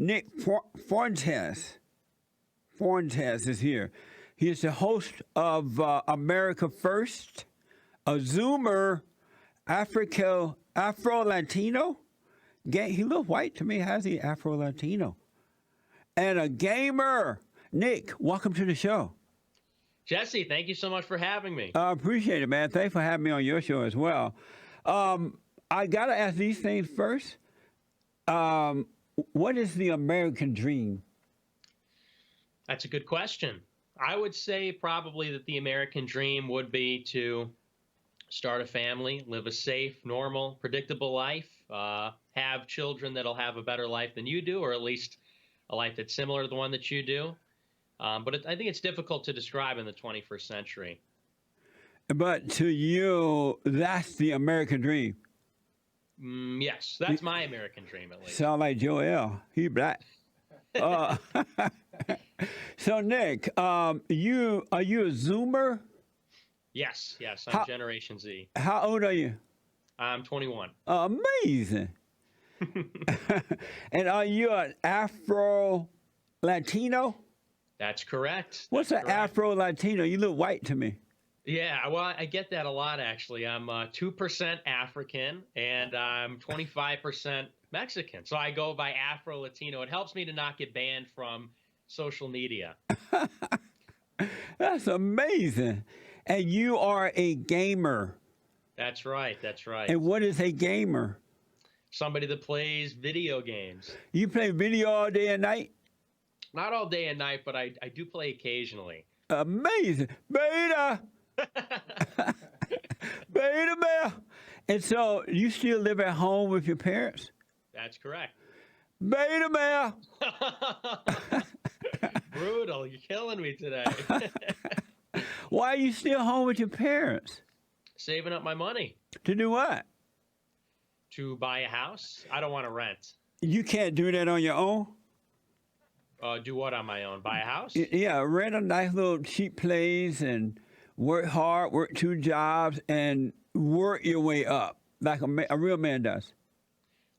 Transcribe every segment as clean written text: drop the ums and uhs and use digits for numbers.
Nick Fuentes. Fuentes is here. He is the host of America First, a Zoomer, Afro Latino. He looks white to me. How's he Afro Latino? And a gamer. Nick, welcome to the show. Jesse, thank you so much for having me. I appreciate it, man. Thanks for having me on your show as well. I got to ask these things first. What is the American dream? That's a good question. I would say probably that the American dream would be to start a family, live a safe, normal, predictable life, have children that'll have a better life than you do, or at least a life that's similar to the one that you do. But I think it's difficult to describe in the 21st century. But to you, that's the American dream. Yes, that's my American dream, at least. Sound like Joel. He black. So, Nick, are you a Zoomer? Yes, I'm Generation Z. How old are you? I'm 21. Amazing. And are you an Afro Latino? That's correct. What's an Afro Latino? You look white to me. Yeah, well, I get that a lot, actually. I'm 2% African and I'm 25% Mexican. So I go by Afro Latino. It helps me to not get banned from social media. That's amazing. And you are a gamer. That's right. And what is a gamer? Somebody that plays video games. You play video all day and night? Not all day and night, but I do play occasionally. Amazing. Beta! Beta male. And so you still live at home with your parents? That's correct. Beta male. Brutal. You're killing me today. Why are you still home with your parents? Saving up my money. To do what? To buy a house. I don't want to rent. You can't do that on your own? Do what on my own? Buy a house? Yeah, rent a nice little cheap place and work hard, work 2 jobs, and work your way up like a real man does.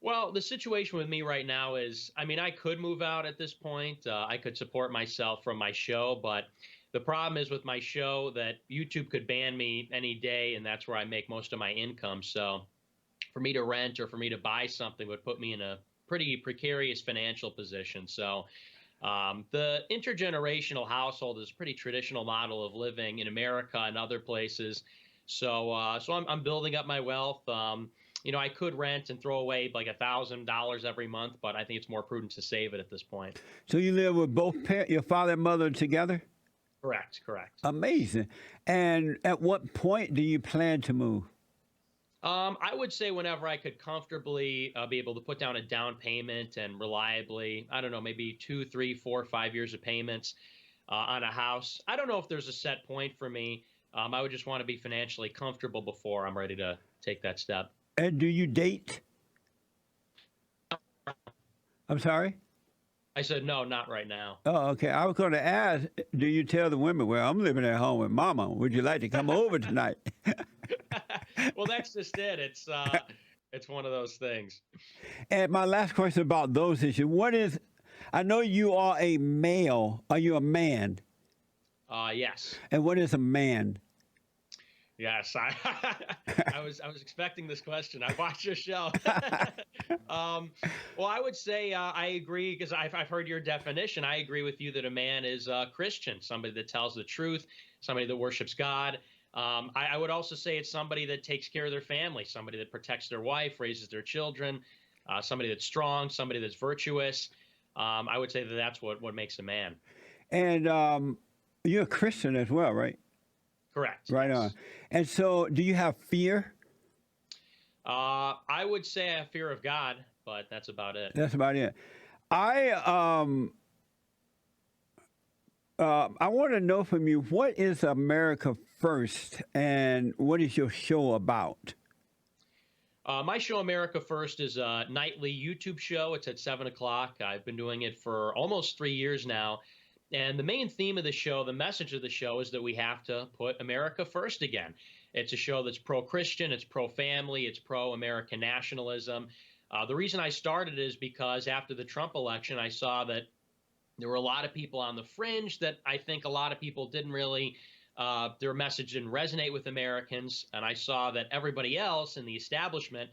Well, the situation with me right now is, I mean, I could move out at this point. I could support myself from my show, but the problem is with my show that YouTube could ban me any day, and that's where I make most of my income. So for me to rent or for me to buy something would put me in a pretty precarious financial position. So the intergenerational household is a pretty traditional model of living in America and other places. So I'm building up my wealth. I could rent and throw away like $1,000 every month, but I think it's more prudent to save it at this point. So you live with both parents, your father and mother together? Correct. Amazing. And at what point do you plan to move? I would say whenever I could comfortably be able to put down a down payment and reliably, I don't know, maybe 2, 3, 4, 5 years of payments on a house. I don't know if there's a set point for me. I would just want to be financially comfortable before I'm ready to take that step. And do you date? I'm sorry? I said, no, not right now. Oh, okay. I was going to ask, do you tell the women, well, I'm living at home with mama. Would you like to come over tonight? Well, that's just it. It's one of those things. And my last question about those issues, I know you are a male. Are you a man? Yes. And what is a man? Yes, I was expecting this question. I watched your show. Well, I would say I agree because I've heard your definition. I agree with you that a man is a Christian, somebody that tells the truth, somebody that worships God. I would also say it's somebody that takes care of their family, somebody that protects their wife, raises their children, somebody that's strong, somebody that's virtuous. I would say that that's what makes a man. And you're a Christian as well, right? Correct. Right yes. on. And so do you have fear? I would say I have fear of God, but that's about it. That's about it. I want to know from you, what is America First and what is your show about? My show, America First, is a nightly YouTube show. It's at 7 o'clock. I've been doing it for almost 3 years now. And the main theme of the show, the message of the show, is that we have to put America first again. It's a show that's pro-Christian, it's pro-family, it's pro-American nationalism. The reason I started is because after the Trump election, I saw that there were a lot of people on the fringe that I think a lot of people didn't really, their message didn't resonate with Americans. And I saw that everybody else in the establishment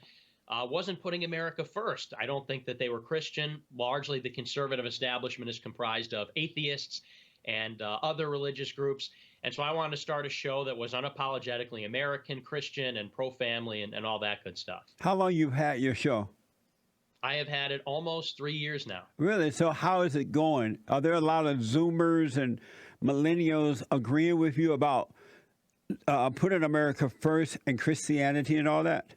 wasn't putting America first. I don't think that they were Christian. Largely, the conservative establishment is comprised of atheists and other religious groups. And so I wanted to start a show that was unapologetically American, Christian, and pro-family and all that good stuff. How long you've had your show? I have had it almost 3 years now. Really? So how is it going? Are there a lot of Zoomers and millennials agreeing with you about putting America first and Christianity and all that?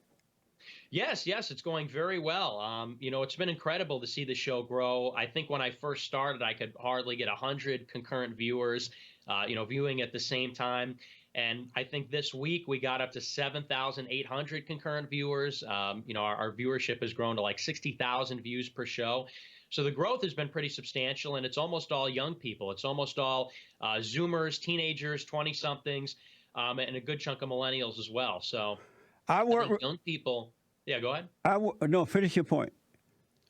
Yes, it's going very well. It's been incredible to see the show grow. I think when I first started, I could hardly get 100 concurrent viewers, viewing at the same time. And I think this week we got up to 7,800 concurrent viewers. Our viewership has grown to like 60,000 views per show. So the growth has been pretty substantial, and it's almost all young people. It's almost all Zoomers, teenagers, 20-somethings, and a good chunk of millennials as well. So I think young people. Yeah, go ahead. No, finish your point.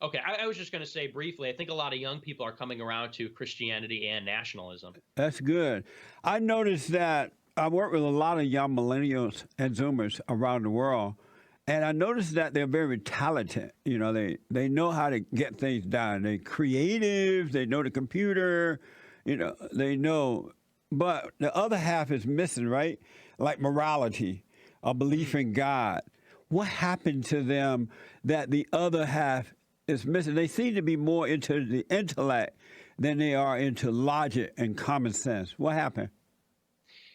Okay, I was just going to say briefly, I think a lot of young people are coming around to Christianity and nationalism. That's good. I noticed that I work with a lot of young millennials and Zoomers around the world, and I noticed that they're very talented. They know how to get things done. They're creative. They know the computer. They know. But the other half is missing, right? Like morality, a belief in God. What happened to them that the other half is missing? They seem to be more into the intellect than they are into logic and common sense. What happened?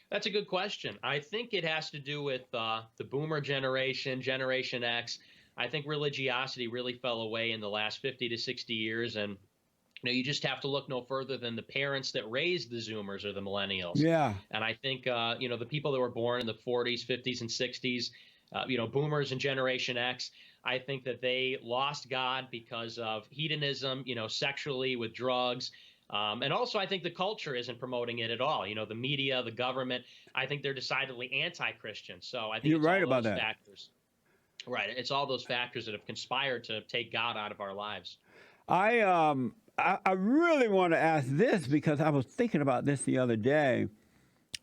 That's a good question. I think it has to do with the boomer generation, Generation X. I think religiosity really fell away in the last 50 to 60 years. And you just have to look no further than the parents that raised the Zoomers or the millennials. Yeah. And I think, the people that were born in the 40s, 50s, and 60s, boomers and Generation X, I think that they lost God because of hedonism, sexually with drugs. And also, I think the culture isn't promoting it at all. The media, the government, I think they're decidedly anti-Christian. So I think you're right about that. Factors. Right. It's all those factors that have conspired to take God out of our lives. I really want to ask this because I was thinking about this the other day.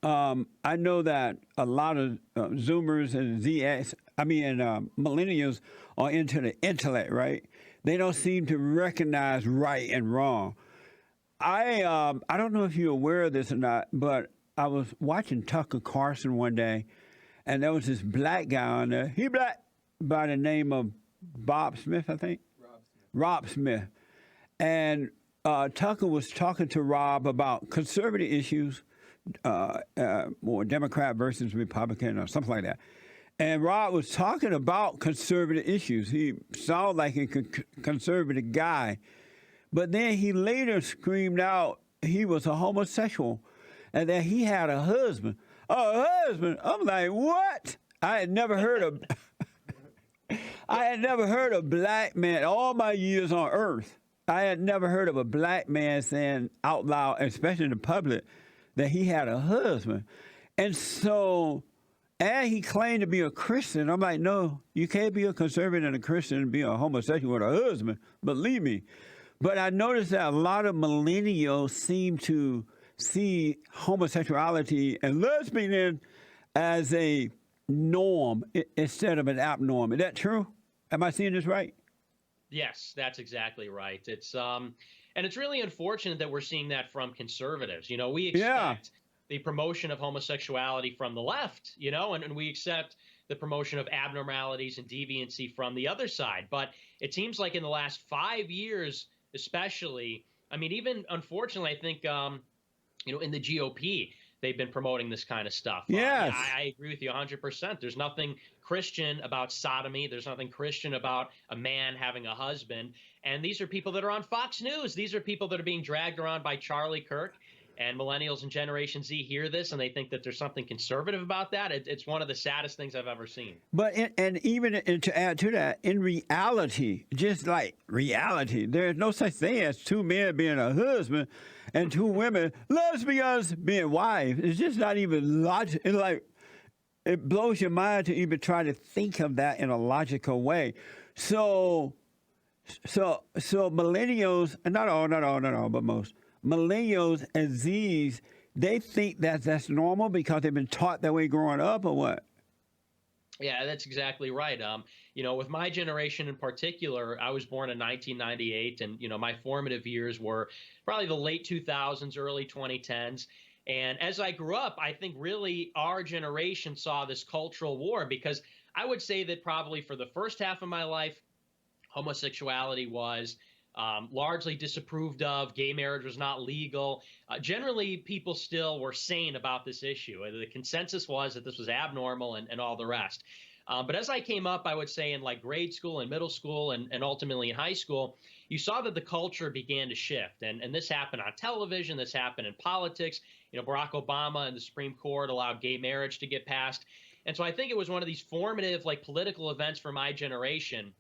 I know that a lot of Zoomers and millennials are into the intellect, right? They don't seem to recognize right and wrong. I don't know if you're aware of this or not, but I was watching Tucker Carlson one day, and there was this black guy on there. He black by the name of Bob Smith, I think. Rob Smith. And Tucker was talking to Rob about conservative issues, more Democrat versus Republican or something like that. And Rob was talking about conservative issues. He sounded like a conservative guy. But then he later screamed out he was a homosexual and that he had a husband. A husband? I'm like, what? I had never heard of a black man all my years on earth. I had never heard of a black man saying out loud, especially in the public, that he had a husband. And he claimed to be a Christian. I'm like, no, you can't be a conservative and a Christian and be a homosexual with a husband. Believe me. But I noticed that a lot of millennials seem to see homosexuality and lesbianism as a norm instead of an abnorm. Is that true? Am I seeing this right? Yes, that's exactly right. It's and it's really unfortunate that we're seeing that from conservatives. We expect the promotion of homosexuality from the left, and we accept the promotion of abnormalities and deviancy from the other side. But it seems like in the last 5 years, especially, even unfortunately, I think, in the GOP, they've been promoting this kind of stuff. Yes. I agree with you 100%. There's nothing Christian about sodomy. There's nothing Christian about a man having a husband. And these are people that are on Fox News. These are people that are being dragged around by Charlie Kirk. And millennials and Generation Z hear this, and they think that there's something conservative about that. It's one of the saddest things I've ever seen. But even to add to that, in reality, just like reality, there's no such thing as two men being a husband and two women, lesbians being wives. It's just not even logical. It blows your mind to even try to think of that in a logical way. So So millennials, not all, but most millennials and Zs, they think that that's normal because they've been taught that way growing up, or what? Yeah, that's exactly right. With my generation in particular, I was born in 1998, and my formative years were probably the late 2000s, early 2010s. And as I grew up, I think really our generation saw this cultural war because I would say that probably for the first half of my life, homosexuality was largely disapproved of. Gay marriage was not legal. Generally, people still were sane about this issue. The consensus was that this was abnormal and all the rest. But as I came up, I would say in like grade school and middle school and ultimately in high school, you saw that the culture began to shift. And this happened on television. This happened in politics. Barack Obama and the Supreme Court allowed gay marriage to get passed. And so I think it was one of these formative like political events for my generation,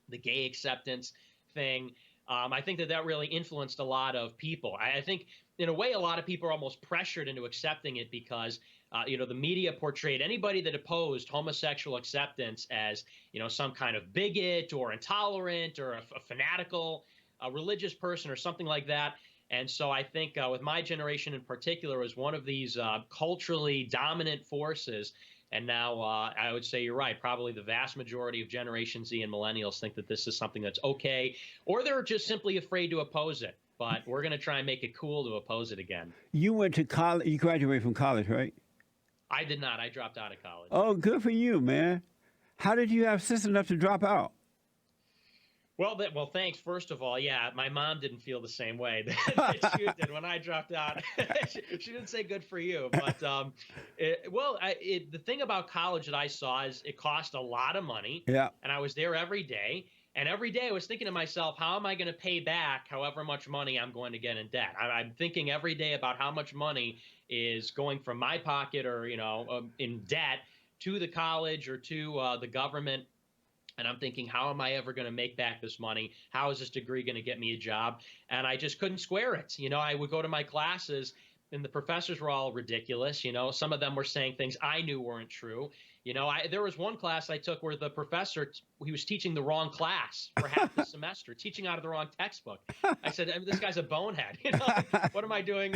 the gay acceptance thing. I think that really influenced a lot of people. I think, in a way, a lot of people are almost pressured into accepting it because, the media portrayed anybody that opposed homosexual acceptance as, some kind of bigot or intolerant or a fanatical religious person or something like that. And so I think with my generation in particular, was one of these culturally dominant forces. And now I would say you're right. Probably the vast majority of Generation Z and millennials think that this is something that's okay, or they're just simply afraid to oppose it. But we're going to try and make it cool to oppose it again. You went to college. You graduated from college, right? I did not. I dropped out of college. Oh, good for you, man. How did you have sense enough to drop out? Well, thanks. First of all, yeah, my mom didn't feel the same way that you did when I dropped out. She didn't say good for you, but the thing about college that I saw is it cost a lot of money. Yeah. And I was there every day. And every day I was thinking to myself, how am I going to pay back however much money I'm going to get in debt? I'm thinking every day about how much money is going from my pocket or, in debt to the college or to the government. And I'm thinking, how am I ever going to make back this money? How is this degree going to get me a job? And I just couldn't square it. I would go to my classes and the professors were all ridiculous. Some of them were saying things I knew weren't true. There was one class I took where the professor, he was teaching the wrong class for half the semester, teaching out of the wrong textbook. I said, this guy's a bonehead. What am I doing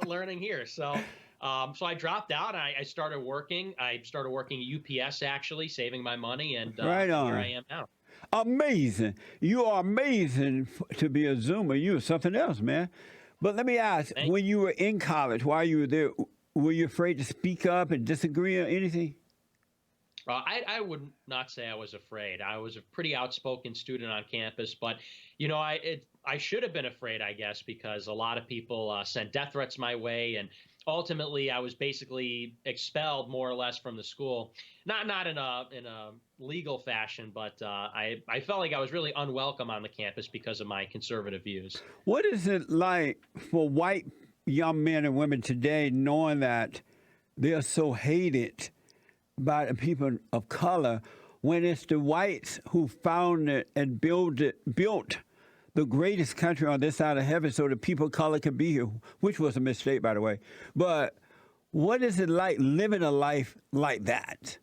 learning here? So I dropped out. I started working. I started working at UPS, actually, saving my money. And Right on. Here I am now. Amazing. You are amazing to be a Zoomer. You are something else, man. But let me ask, Thanks. when you were in college, while you were there, were you afraid to speak up and disagree or anything? I would not say I was afraid. I was a pretty outspoken student on campus, but I should have been afraid, I guess, because a lot of people sent death threats my way, and ultimately I was basically expelled more or less from the school. Not in a legal fashion, but I felt like I was really unwelcome on the campus because of my conservative views. What is it like for white young men and women today knowing that they're so hated by the people of color when it's the whites who founded and built the greatest country on this side of heaven so the people of color can be here, which was a mistake, by the way. But what is it like living a life like that?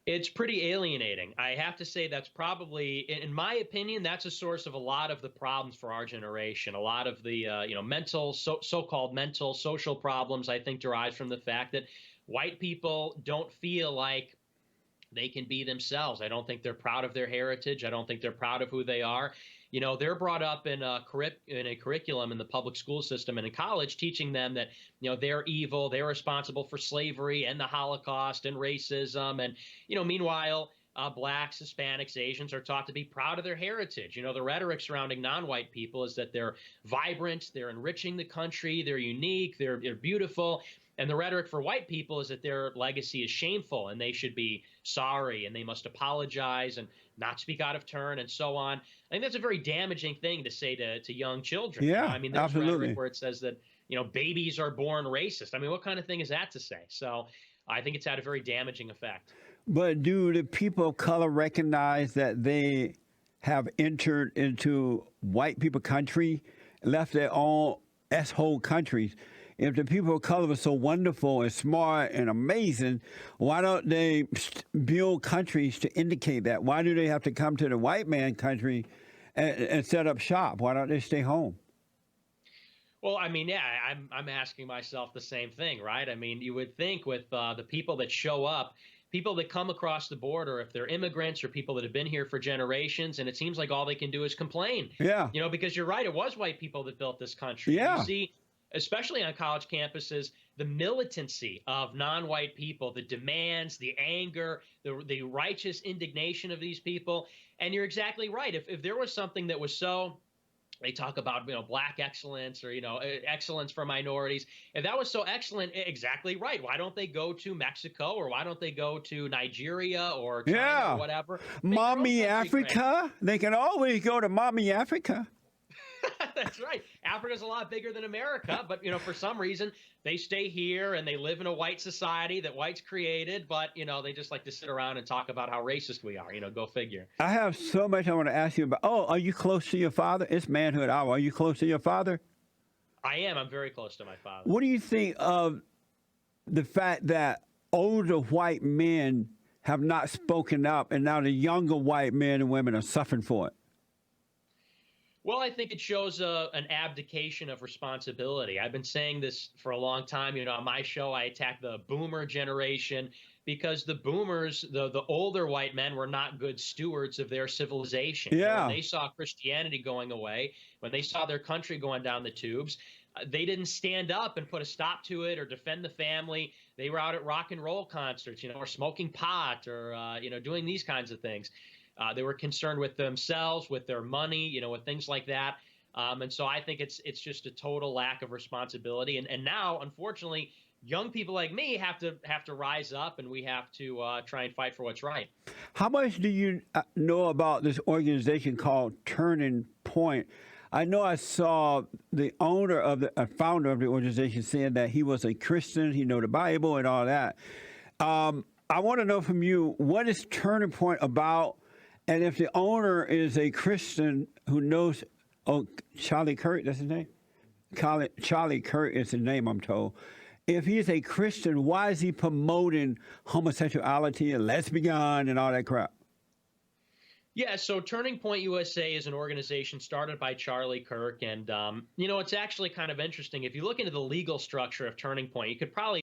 It's pretty alienating. I have to say that's probably, in my opinion, that's a source of a lot of the problems for our generation. A lot of the so-called mental social problems, I think, derives from the fact that white people don't feel like they can be themselves. I don't think they're proud of their heritage. I don't think they're proud of who they are. They're brought up in a curriculum in the public school system and in college, teaching them that, they're evil, they're responsible for slavery and the Holocaust and racism. And, meanwhile, blacks, Hispanics, Asians are taught to be proud of their heritage. The rhetoric surrounding non-white people is that they're vibrant, they're enriching the country, they're unique, they're beautiful. And the rhetoric for white people is that their legacy is shameful and they should be sorry and they must apologize and not speak out of turn and so on. I think that's a very damaging thing to say to young children. Yeah, I mean, there's absolutely. rhetoric where it says that, babies are born racist. I mean, what kind of thing is that to say? So I think it's had a very damaging effect. But do the people of color recognize that they have entered into white people country, left their own S-hole countries, if the people of color are so wonderful and smart and amazing, why don't they build countries to indicate that? Why do they have to come to the white man country and set up shop? Why don't they stay home? Well, I mean, yeah, I'm asking myself the same thing, right? I mean, you would think with the people that show up, people that come across the border, if they're immigrants or people that have been here for generations, and it seems like all they can do is complain. Yeah. You know, because you're right, it was white people that built this country. And you Yeah. see, especially on college campuses, the militancy of non-white people, the demands, the anger, the righteous indignation of these people. And you're exactly right. If there was something that was so, they talk about, black excellence or, excellence for minorities. If that was so excellent, exactly right. Why don't they go to Mexico, or why don't they go to Nigeria or China Yeah. or whatever? Make their own Mommy country great. Africa. They can always go to Mommy Africa. That's right. Africa's a lot bigger than America, but for some reason they stay here and they live in a white society that whites created, but they just like to sit around and talk about how racist we are. Go figure. I have so much I want to ask you about. Oh, are you close to your father? It's manhood hour. Are you close to your father? I am. I'm very close to my father. What do you think of the fact that older white men have not spoken up and now the younger white men and women are suffering for it? Well, I think it shows an abdication of responsibility. I've been saying this for a long time. On my show, I attack the boomer generation because the boomers, the older white men, were not good stewards of their civilization. Yeah. When they saw Christianity going away, when they saw their country going down the tubes, they didn't stand up and put a stop to it or defend the family. They were out at rock and roll concerts, or smoking pot or, doing these kinds of things. They were concerned with themselves, with their money, with things like that. And so I think it's just a total lack of responsibility. And now, unfortunately, young people like me have to rise up, and we have to try and fight for what's right. How much do you know about this organization called Turning Point? I know I saw the owner of the founder of the organization saying that he was a Christian, he know the Bible and all that. I want to know from you, what is Turning Point about? And if the owner is a Christian who knows, Charlie Kirk, that's his name? Charlie Kirk is his name, I'm told. If he's a Christian, why is he promoting homosexuality and lesbian and all that crap? Yeah, so Turning Point USA is an organization started by Charlie Kirk. And, it's actually kind of interesting. If you look into the legal structure of Turning Point, you could probably